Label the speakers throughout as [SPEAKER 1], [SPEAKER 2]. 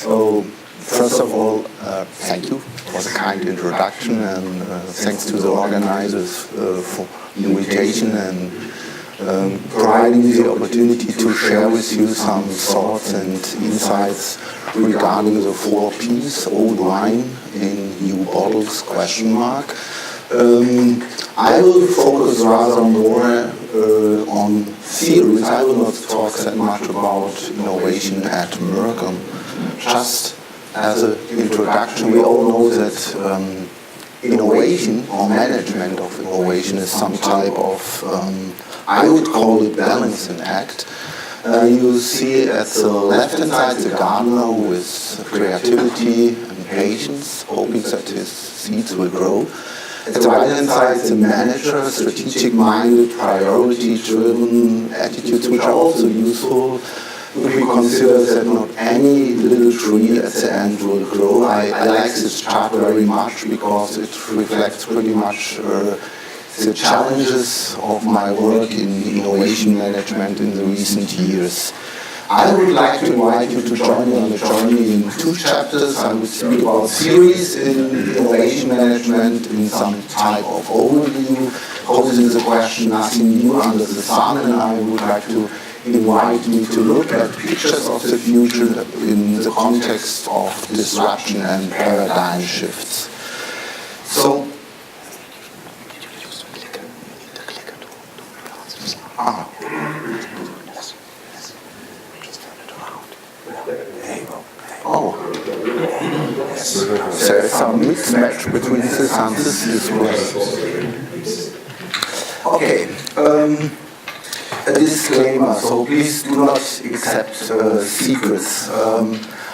[SPEAKER 1] So, first of all, thank you for the kind introduction, and thanks to the organizers for the invitation and providing me the opportunity to share with you some thoughts and insights regarding the 4 Ps, old wine in new bottles, ? I will focus rather more on theories. I will not talk that much about innovation at Merck. Just as an introduction, we all know that innovation or management of innovation is some type of, I would call it balancing act. You see at the left-hand side the gardener with creativity and patience, hoping that his seeds will grow. At the right-hand side, the manager, strategic-minded, priority-driven attitudes, which are also useful if we consider that not any little tree at the end will grow. I like this chart very much because it reflects pretty much the challenges of my work in innovation management in the recent years. I would like to invite you to join me on the journey in 2 chapters. I will speak about theories in innovation management in some type of overview, posing the question, nothing new under the sun, and I would like to invite you to look at pictures of the future in the context of disruption and paradigm shifts. So, there is some mismatch between this and this display. Okay, a disclaimer, so please do not accept secrets.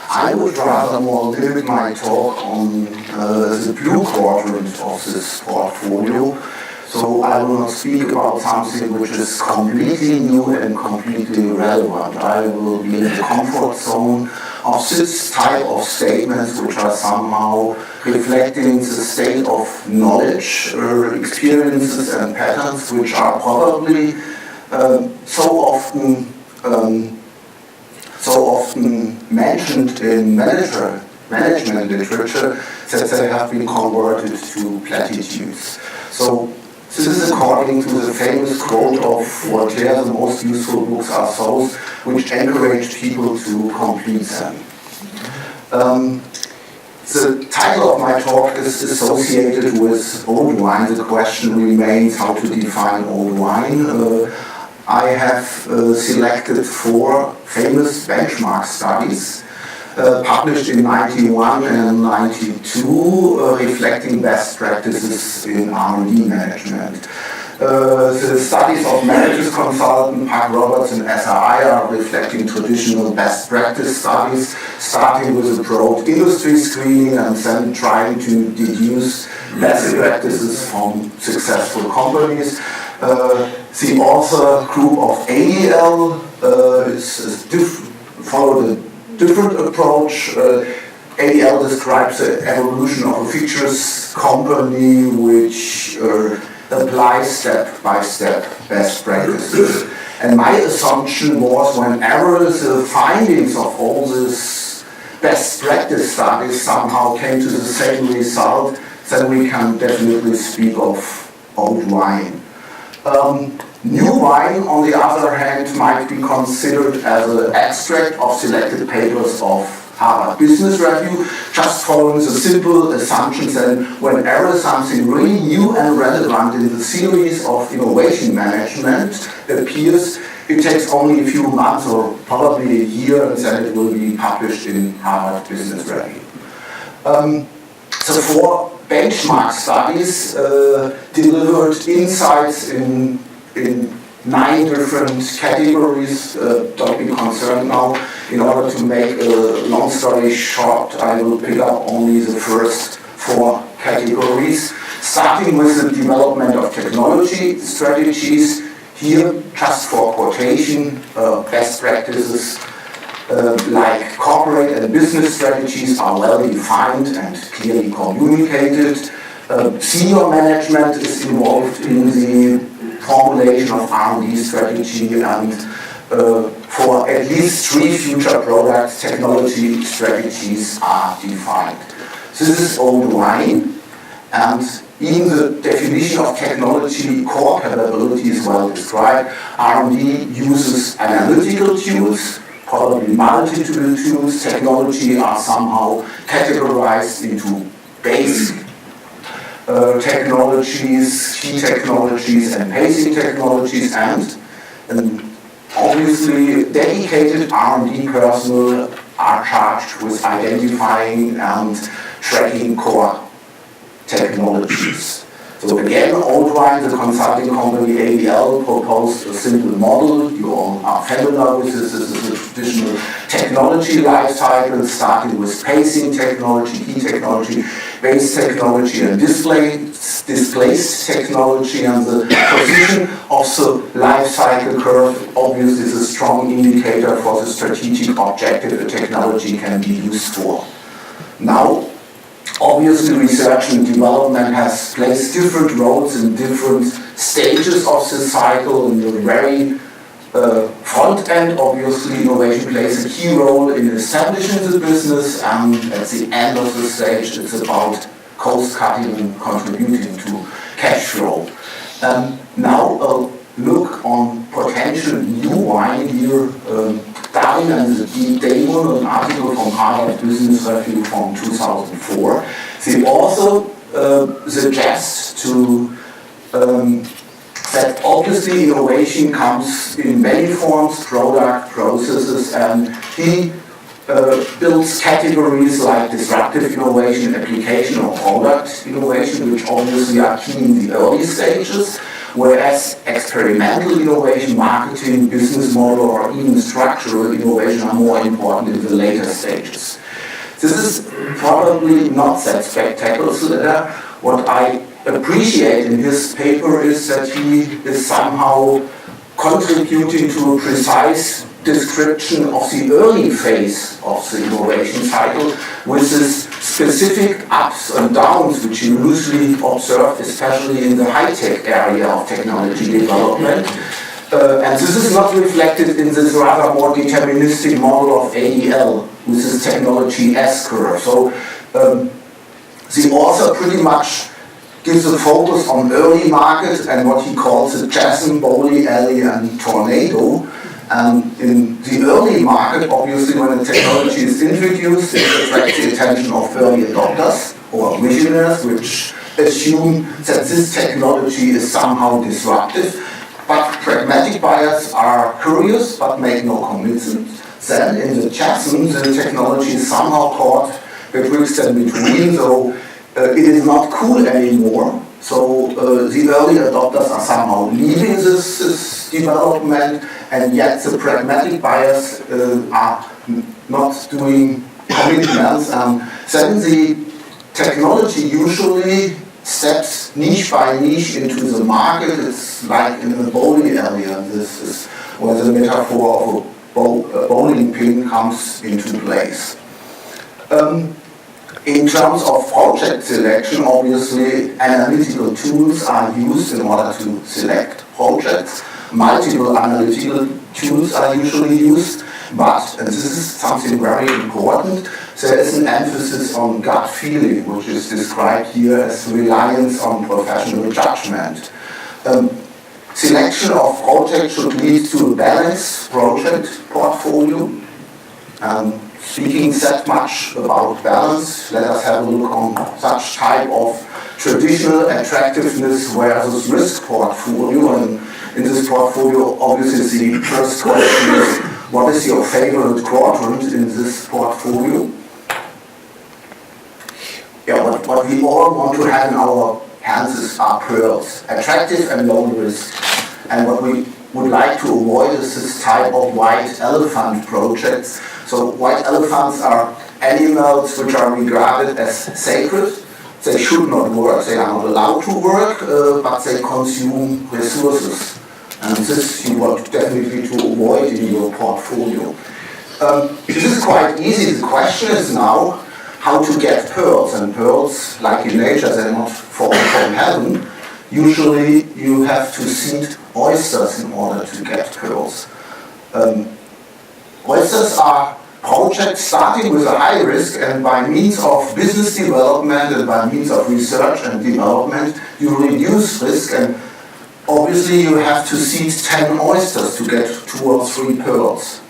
[SPEAKER 1] I would rather more limit my talk on the blue quadrant of this portfolio. So I will not speak about something which is completely new and completely relevant. I will be in the comfort zone of this type of statements which are somehow reflecting the state of knowledge, experiences and patterns which are probably so often mentioned in management literature that they have been converted to platitudes. So this is according to the famous quote of Voltaire: the most useful books are those which encourage people to complete them. The title of my talk is associated with old wine. The question remains how to define old wine. I have selected 4 famous benchmark studies published in 91 and 92, reflecting best practices in R&D management. The studies of Managers Consultant, Park Roberts and SRI are reflecting traditional best practice studies, starting with a broad industry screening and then trying to deduce best practices from successful companies. The author group of AEL followed a different approach. AEL describes the evolution of a features company which applies step-by-step best practices. And my assumption was whenever the findings of all these best practice studies somehow came to the same result, then we can definitely speak of old wine. New wine, on the other hand, might be considered as an extract of selected papers of Harvard Business Review, just following the simple assumption that whenever something really new and relevant in the series of innovation management appears, it takes only a few months or probably a year, and then it will be published in Harvard Business Review. The 4 benchmark studies delivered insights in 9 different categories. Don't be concerned now. In order to make a long story short, I will pick up only the first 4 categories, starting with the development of technology strategies. Here, just for quotation, best practices like corporate and business strategies are well defined and clearly communicated. Senior management is involved in the formulation of R&D strategy, and for at least 3 future products, technology strategies are defined. This is old wine, and even the definition of technology core capability is well described. R&D uses analytical tools, probably multiple tools. Technology are somehow categorized into basic technologies, key technologies, and pacing technologies, and obviously dedicated R&D personnel are charged with identifying and tracking core technologies. So again, Old Wine, the consulting company ADL, proposed a simple model. You all are familiar with this. This is a traditional technology life cycle, starting with pacing technology, key technology, base technology, and displaced technology. And the position of the life cycle curve obviously is a strong indicator for the strategic objective a technology can be used for. Now, obviously, research and development has plays different roles in different stages of the cycle. In the very front end, obviously, innovation plays a key role in establishing the business, and at the end of the stage, it's about cost cutting and contributing to cash flow. Now, a look on potential new wine here. Darwin and the Damon, an article from Harvard Business Review from 2004. They also suggest that obviously innovation comes in many forms, product, processes, and he builds categories like disruptive innovation, application or product innovation, which obviously are key in the early stages, whereas experimental innovation, marketing, business model, or even structural innovation are more important in the later stages. This is probably not that spectacular. What I appreciate in his paper is that he is somehow contributing to a precise description of the early phase of the innovation cycle with this specific ups and downs which you usually observe, especially in the high-tech area of technology development. And this is not reflected in this rather more deterministic model of ADL with this technology S-curve. So the author pretty much gives a focus on early market and what he calls the Jason, Bowley, Alley, and Tornado. In the early market, obviously, when the technology is introduced, it attracts the attention of early adopters or visionaries, which assume that this technology is somehow disruptive. But pragmatic buyers are curious but make no commitment. Then, in the chasm, the technology is somehow caught betwixt and between, so it is not cool anymore. So the early adopters are somehow leaving this development, and yet the pragmatic buyers are not doing commitments. Then the technology usually steps niche by niche into the market. It's like in the bowling area. This is where the metaphor of a bowling pin comes into place. In terms of project selection, obviously analytical tools are used in order to select projects. Multiple analytical tools are usually used, but, and this is something very important, there is an emphasis on gut feeling, which is described here as reliance on professional judgment. Selection of projects should lead to a balanced project portfolio. Speaking that much about balance, let us have a look on such type of traditional attractiveness versus risk portfolio. And in this portfolio, obviously the first question is, what is your favorite quadrant in this portfolio? Yeah, what we all want to have in our hands are pearls, attractive and low risk. And what we would like to avoid is this type of white elephant projects. So white elephants are animals which are regarded as sacred. They should not work, they are not allowed to work, but they consume resources. And this you want definitely to avoid in your portfolio. This is quite easy. The question is now how to get pearls. And pearls, like in nature, they're not falling from heaven. Usually you have to seed oysters in order to get pearls. Oysters are projects starting with a high risk, and by means of business development and by means of research and development, you reduce risk, and obviously you have to seed 10 oysters to get 2 or 3 pearls.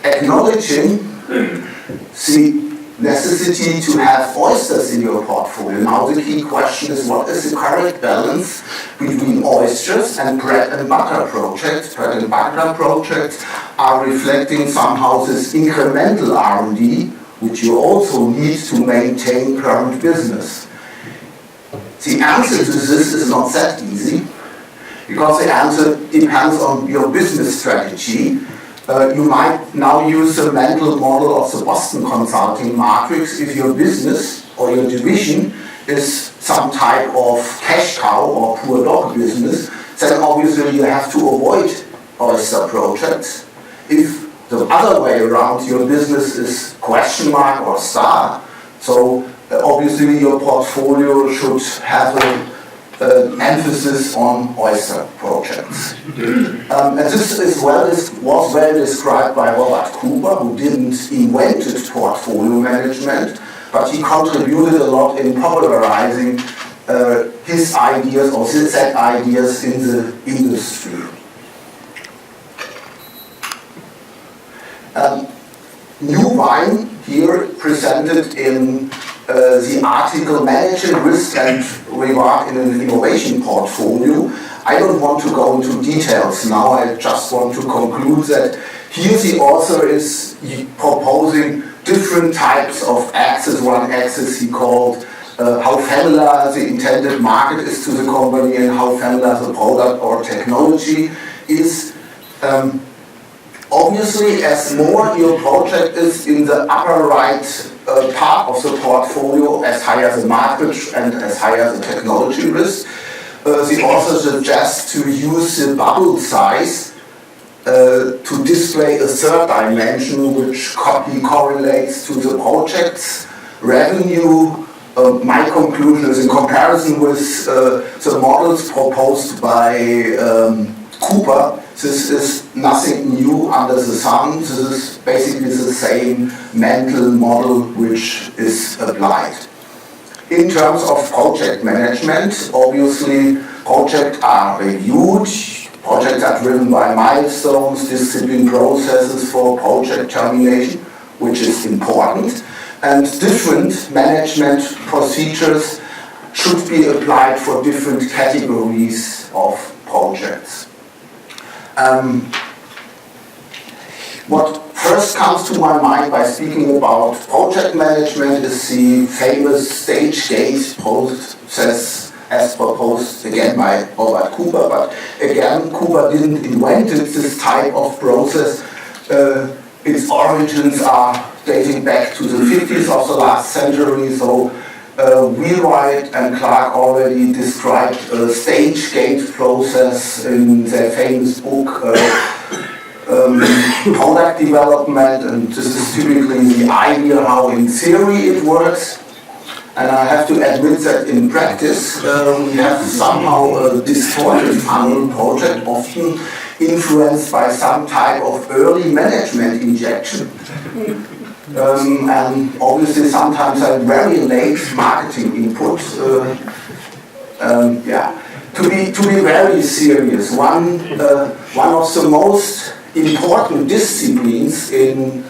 [SPEAKER 1] Acknowledging the necessity to have oysters in your portfolio. Now the key question is, what is the correct balance between oysters and bread and butter projects? Bread and butter projects are reflecting somehow this incremental R&D, which you also need to maintain current business. The answer to this is not that easy, because the answer depends on your business strategy. You might now use the mental model of the Boston Consulting Matrix. If your business or your division is some type of cash cow or poor dog business, then obviously you have to avoid oyster projects. If the other way around, your business is question mark or star, so obviously your portfolio should have an emphasis on oyster projects. And this is was well described by Robert Cooper, who didn't invent portfolio management, but he contributed a lot in popularizing his ideas or his set ideas in the industry. New Wine here presented in the article Managing Risk and Reward in an Innovation Portfolio. I don't want to go into details now, I just want to conclude that here the author is proposing different types of axes. One axis he called how familiar the intended market is to the company and how familiar the product or technology is. Obviously, as more your project is in the upper right part of the portfolio, as higher the market and as higher the technology risk, the author suggests to use the bubble size to display a third dimension which correlates to the project's revenue. My conclusion is, in comparison with the models proposed by Cooper, this is nothing new under the sun. This is basically the same mental model which is applied. In terms of project management, obviously projects are reviewed, projects are driven by milestones, discipline processes for project termination, which is important, and different management procedures should be applied for different categories of projects. What first comes to my mind by speaking about project management is the famous stage gate process as proposed again by Robert Cooper, but again Cooper didn't invent this type of process. Its origins are dating back to the 50s of the last century, so Wheelwright and Clark already described a stage gate process in their famous book Product Development, and this is typically the idea how in theory it works. And I have to admit that in practice we have somehow a distorted funnel project, often influenced by some type of early management injection. And obviously sometimes a very late marketing input. To be very serious, one of the most important disciplines in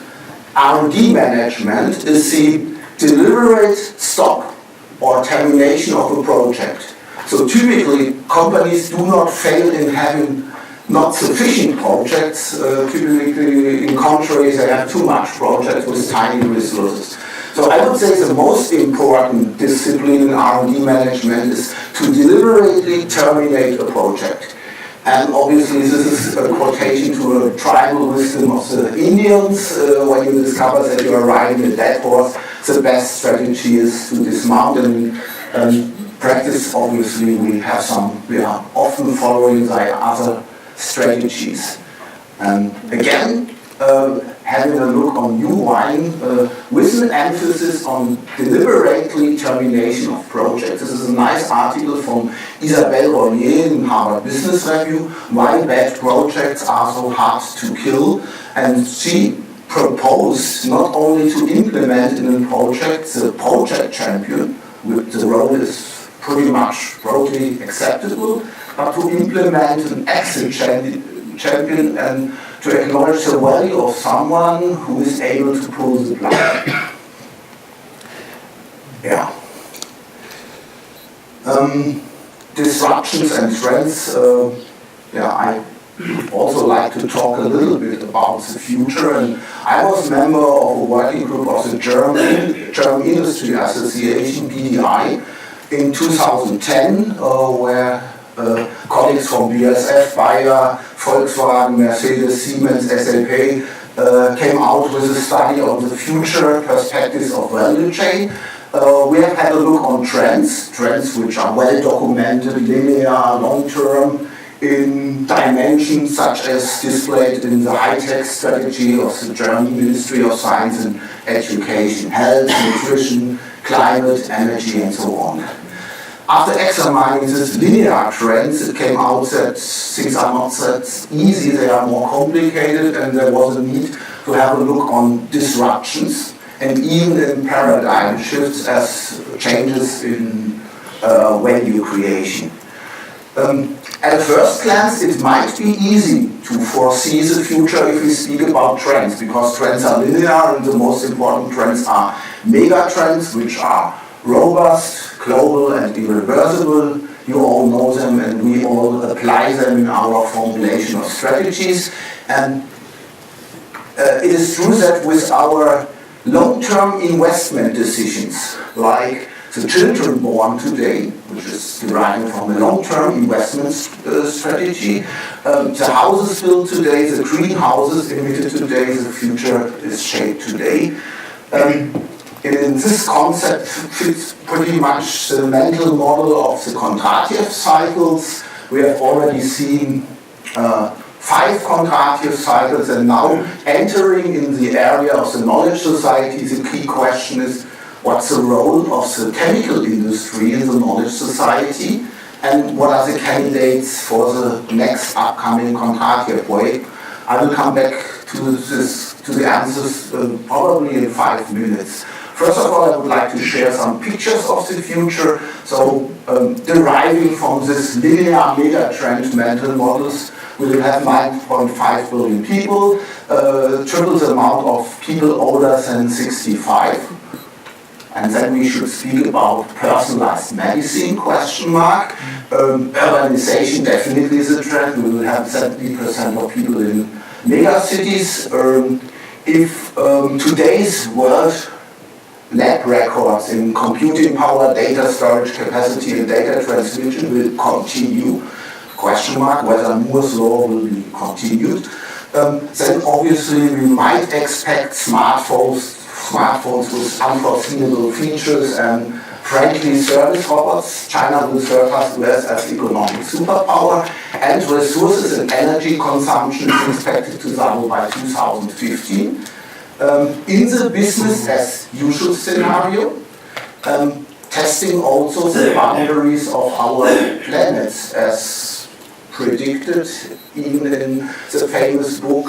[SPEAKER 1] R&D management is the deliberate stop or termination of a project. So typically companies do not fail in having not sufficient projects. Typically, in contrary, they have too much projects with tiny resources. So I would say the most important discipline in R&D management is to deliberately terminate a project. And obviously this is a quotation to a tribal wisdom of the Indians. When you discover that you are riding a dead horse, the best strategy is to dismount. And practice, obviously, we are often following the other strategies. Again, having a look on new wine with an emphasis on deliberately termination of projects. This is a nice article from Isabelle Rollier in Harvard Business Review, Why Bad Projects Are So Hard to Kill. And she proposed not only to implement in a project the project champion, which the role is pretty much broadly acceptable, but to implement an exit champion and to acknowledge the value of someone who is able to pull the plug. Yeah. Disruptions and trends. I would also like to talk a little bit about the future. And I was a member of a working group of the German Industry Association, BDI, in 2010, where colleagues from BASF, Bayer, Volkswagen, Mercedes, Siemens, SAP came out with a study on the future perspectives of value chain. We have had a look on trends which are well documented, linear, long-term, in dimensions such as displayed in the high-tech strategy of the German Ministry of Science and Education, health, nutrition, climate, energy, and so on. After examining these linear trends, it came out that things are not that easy, they are more complicated, and there was a need to have a look on disruptions and even in paradigm shifts as changes in value creation. At first glance, it might be easy to foresee the future if we speak about trends, because trends are linear and the most important trends are mega trends, which are robust, global, and irreversible. You all know them and we all apply them in our formulation of strategies. And it is true that with our long-term investment decisions, like the children born today, which is derived from a long-term investment strategy, the houses built today, the greenhouses emitted today, the future is shaped today. In this concept fits pretty much the mental model of the Kondratiev cycles. We have already seen 5 Kondratiev cycles, and now entering in the area of the knowledge society, the key question is, what's the role of the chemical industry in the knowledge society, and what are the candidates for the next upcoming Kondratiev wave? I will come back to the answers probably in 5 minutes. First of all, I would like to share some pictures of the future. So, deriving from this linear mega-trend mental models, we will have 9.5 billion people, triple the amount of people older than 65. And then we should speak about personalized medicine, question mark. Urbanization definitely is a trend. We will have 70% of people in mega cities. If today's world lab records in computing power, data storage capacity, and data transmission will continue, question mark, whether Moore's law will be continued, then obviously we might expect smartphones with unforeseeable features and frankly service robots. China will surpass US as economic superpower, and resources and energy consumption is expected to double by 2015. In the business as usual scenario, testing also the boundaries of our planets as predicted even in the famous book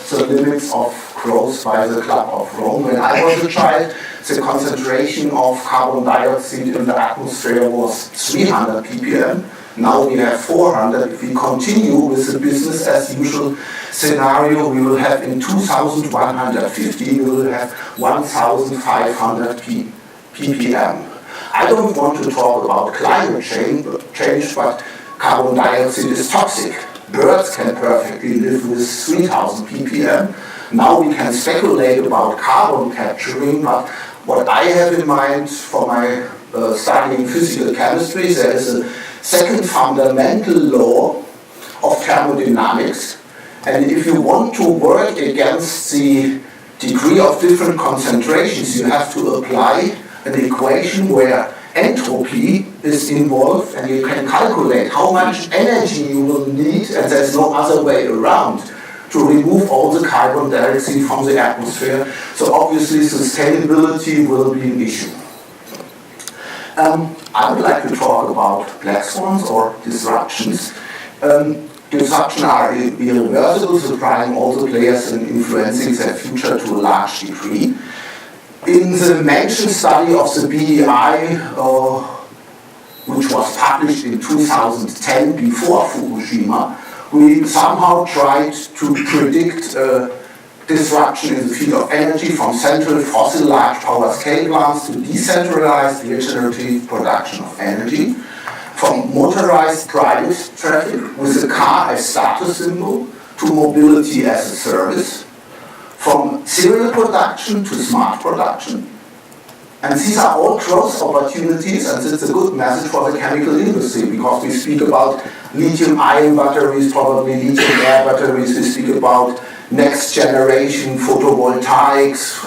[SPEAKER 1] The Limits of Growth by the Club of Rome. When I was a child, the concentration of carbon dioxide in the atmosphere was 300 ppm. Now we have 400. If we continue with the business as usual scenario, we will have in 2150, we will have 1500 ppm. I don't want to talk about climate change, but carbon dioxide is toxic. Birds can perfectly live with 3000 ppm. Now we can speculate about carbon capturing, but what I have in mind for my studying physical chemistry, there is a second fundamental law of thermodynamics, and if you want to work against the degree of different concentrations, you have to apply an equation where entropy is involved, and you can calculate how much energy you will need, and there's no other way around, to remove all the carbon dioxide from the atmosphere. So obviously sustainability will be an issue. I would like to talk about black swans or disruptions. Disruptions are irreversible, supplying all the players and influencing their future to a large degree. In the mentioned study of the BEI, which was published in 2010 before Fukushima, we somehow tried to predict disruption in the field of energy from central fossil large power scale plants to decentralized regenerative production of energy, from motorized private traffic with the car as status symbol to mobility as a service, from serial production to smart production. And these are all growth opportunities, and it's a good message for the chemical industry, because we speak about lithium-ion batteries, probably lithium-air batteries, we speak about next generation photovoltaics,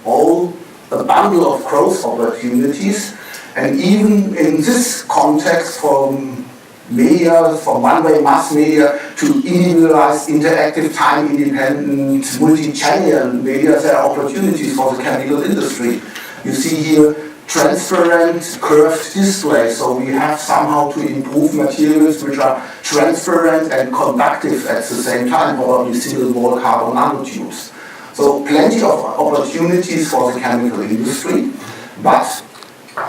[SPEAKER 1] all a bundle of growth opportunities. And even in this context, from media, from one-way mass media to individualized, interactive, time-independent, multi-channel media, there are opportunities for the chemical industry. You see here transparent curved displays, so we have somehow to improve materials which are transparent and conductive at the same time, probably single-wall carbon nanotubes. So plenty of opportunities for the chemical industry, but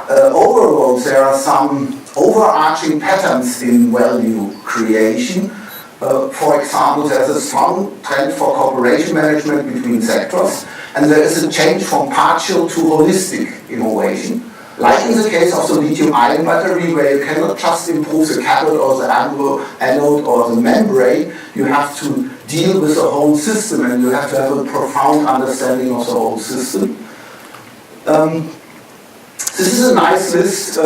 [SPEAKER 1] overall there are some overarching patterns in value creation. For example, there's a strong trend for cooperation management between sectors, and there is a change from partial to holistic innovation. Like in the case of the lithium-ion battery, where you cannot just improve the cathode or the anode or the membrane, you have to deal with the whole system, and you have to have a profound understanding of the whole system. This is a nice list.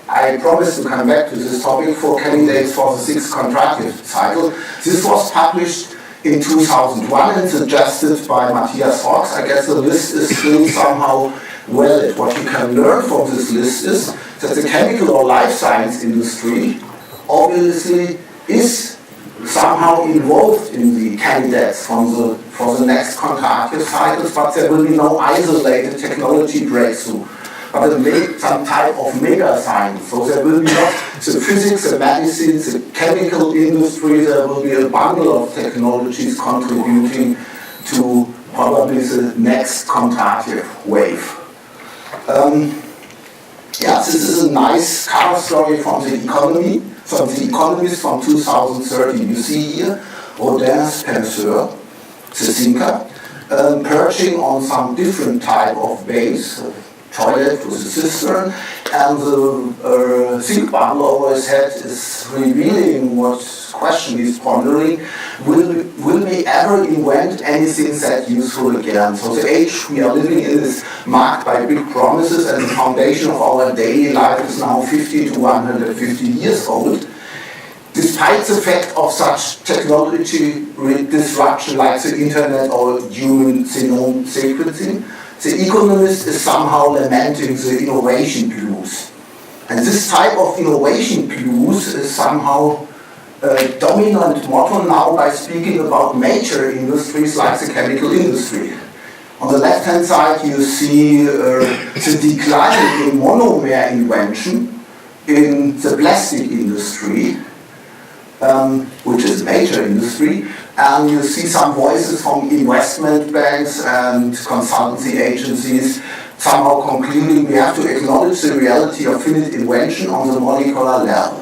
[SPEAKER 1] I promised to come back to this topic for candidates for the 6th Contractive cycle. This was published in 2001 and suggested by Matthias Fox. I guess the list is still somehow valid. What you can learn from this list is that the chemical or life science industry obviously is somehow involved in the candidates for the next Contractive cycles, but there will be no isolated technology breakthrough, but some type of mega science. So there will be not the physics, the medicine, the chemical industry, there will be a bundle of technologies contributing to probably the next Contractive wave. This is a nice cover story from the economy, from the Economist from 2013. You see here, Rodin's penseur, the thinker, perching on some different type of base, toilet with a cistern, and the think bubble over his head is revealing what question he's pondering. Will we ever invent anything that useful again? So the age we are living in is marked by big promises, and the foundation of our daily life is now 50 to 150 years old. Despite the fact of such technology disruption like the internet or human genome sequencing, the Economist is somehow lamenting the innovation blues. And this type of innovation blues is somehow a dominant motto now by speaking about major industries like the chemical industry. On the left-hand side you see the decline in monomer invention in the plastic industry, which is a major industry, and you see some voices from investment banks and consultancy agencies somehow concluding we have to acknowledge the reality of finite invention on the molecular level.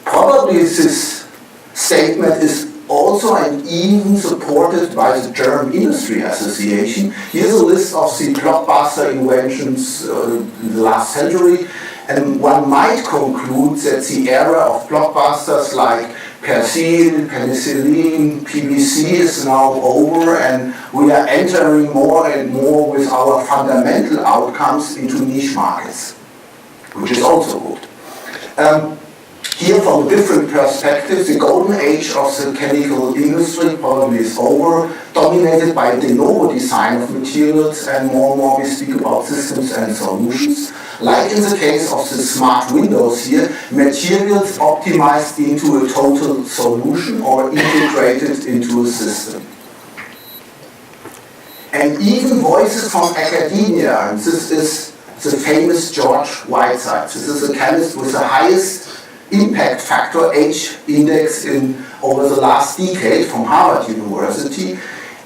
[SPEAKER 1] Probably this statement is also and even supported by the German Industry Association. Here's a list of the blockbuster inventions in the last century, and one might conclude that the era of blockbusters like Persil, penicillin, PVC is now over, and we are entering more and more with our fundamental outcomes into niche markets, which is also good. Here, from a different perspective, the golden age of the chemical industry probably is over, dominated by de novo design of materials, and more we speak about systems and solutions. Like in the case of the smart windows here, materials optimized into a total solution or integrated into a system. And even voices from academia, and this is the famous George Whiteside. This is a chemist with the highest impact factor, H index, over the last decade from Harvard University,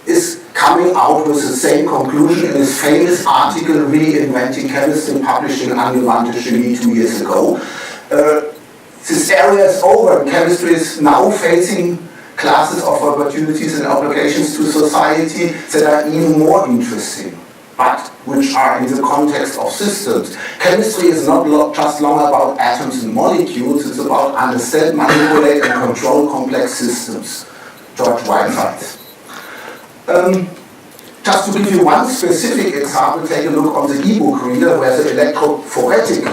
[SPEAKER 1] is coming out with the same conclusion in his famous article, Reinventing Chemistry, published in Angewandte Chemie 2 years ago. This area is over, and chemistry is now facing classes of opportunities and applications to society that are even more interesting, but which are in the context of systems. Chemistry is not just long about atoms and molecules, it's about understand, manipulate, and control complex systems. George Whiteside. Just to give you one specific example, take a look on the e-book reader, where the electrophoretic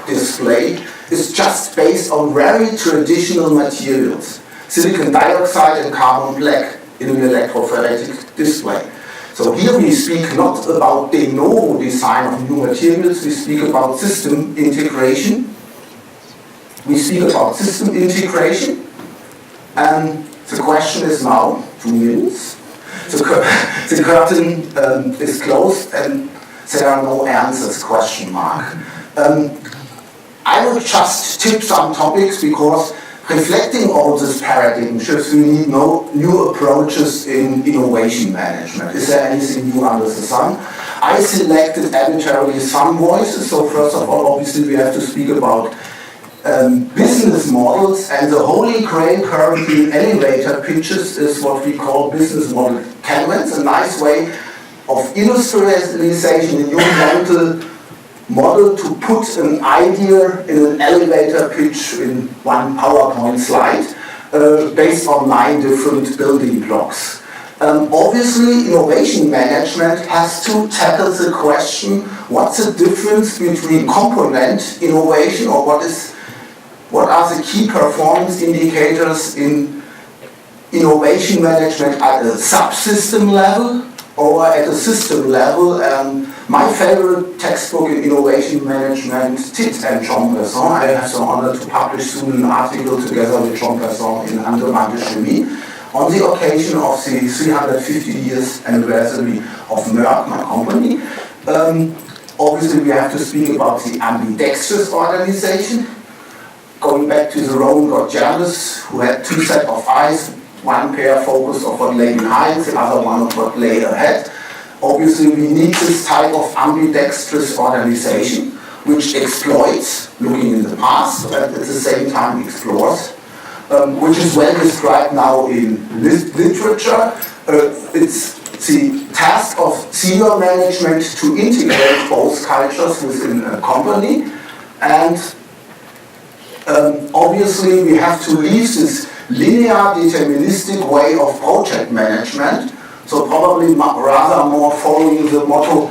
[SPEAKER 1] display is just based on very traditional materials. Silicon dioxide and carbon black in an electrophoretic display. So here we speak not about de novo design of new materials, we speak about system integration. And the question is now, 2 minutes. The curtain is closed and there are no answers, question mark. I will just tip some topics because reflecting all these paradigm shifts, we need new approaches in innovation management. Is there anything new under the sun? I selected arbitrarily some voices. So first of all, obviously we have to speak about business models, and the holy grail currently in elevator pitches is what we call business model canvas, a nice way of industrialization, a new mental model to put an idea in an elevator pitch in one PowerPoint slide based on 9 different building blocks. Obviously, innovation management has to tackle the question, what's the difference between component innovation, or what are the key performance indicators in innovation management at a subsystem level or at a system level. My favorite textbook in innovation management, Tit and Jean Besson. I have the honor to publish soon an article together with Jean Besson in Angewandte Chemie on the occasion of the 350 years anniversary of Merck, my company. Obviously we have to speak about the ambidextrous organization. Going back to the Roman god Janus, who had 2 sets of eyes, one pair focused on what lay behind, the other one on what lay ahead. Obviously, we need this type of ambidextrous organization, which exploits, looking in the past, but at the same time explores, which is well described now in literature. It's the task of senior management to integrate both cultures within a company, and obviously we have to leave this linear deterministic way of project management, so probably rather more following the motto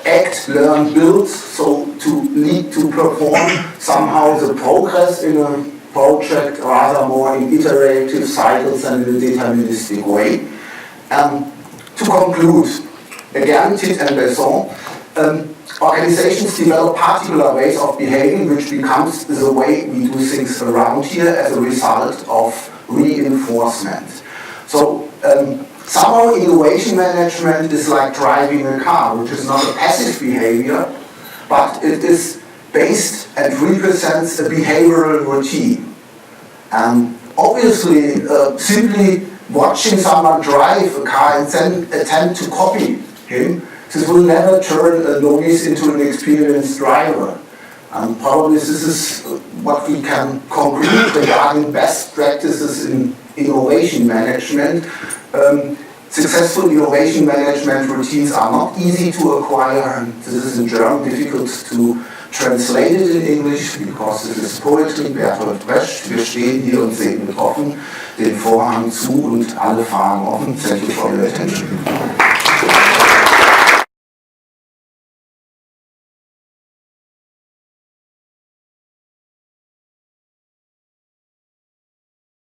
[SPEAKER 1] act, learn, build, so to lead to perform somehow the progress in a project rather more in iterative cycles than in a deterministic way. To conclude, again, Tit and Besson, organizations develop particular ways of behaving, which becomes the way we do things around here as a result of reinforcement. So somehow innovation management is like driving a car, which is not a passive behavior, but it is based and represents a behavioral routine. Obviously, simply watching someone drive a car and then attempt to copy him, this will never turn a novice into an experienced driver. Probably this is what we can conclude regarding best practices in innovation management. Successful innovation management routines are not easy to acquire, and this is in German difficult to translate it in English, because this is poetry. Bertolt Brecht, wir stehen hier und sehen betroffen, den Vorhang zu und alle fahren offen. Thank you for your attention.